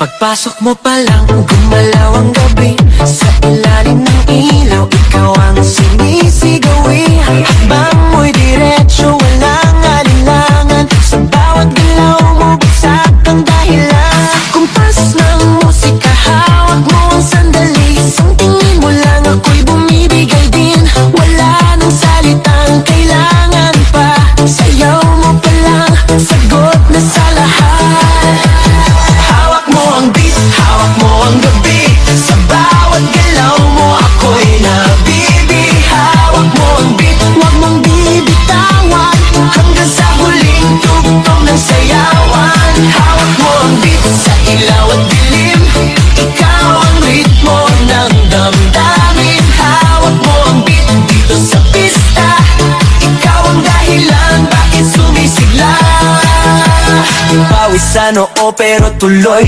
Pagpasok mo pa lang, gumalaw ang gabi. Sa ilalim ng ilaw, ikaw ang sinisigawi. Hakbang mo'y diretsyo, walang alinlangan. Sa bawat galaw mo, bagsak ang dahilan. Kumpas ng musika, hawak mo ang sandali. Isang tingin mo lang, ako'y bumibigay din. Wala nang salitang kailangan pa. Sayaw mo pa lang, sagot na sa lahat. Hawak mo ang beat, hawak mo ang gabi. Sa bawat galaw mo, ako'y nabibi. Hawak mo ang beat, huwag mong bibitawan. Hanggang sa huling tugtog ng sayawan. Hawak mo ang beat, sa ilaw at dilim. Ikaw ang ritmo ng damdamin. Hawak mo ang beat, dito sa pista. Ikaw ang dahilan, bakit sumisigla. Pawis sa noo pero tuloy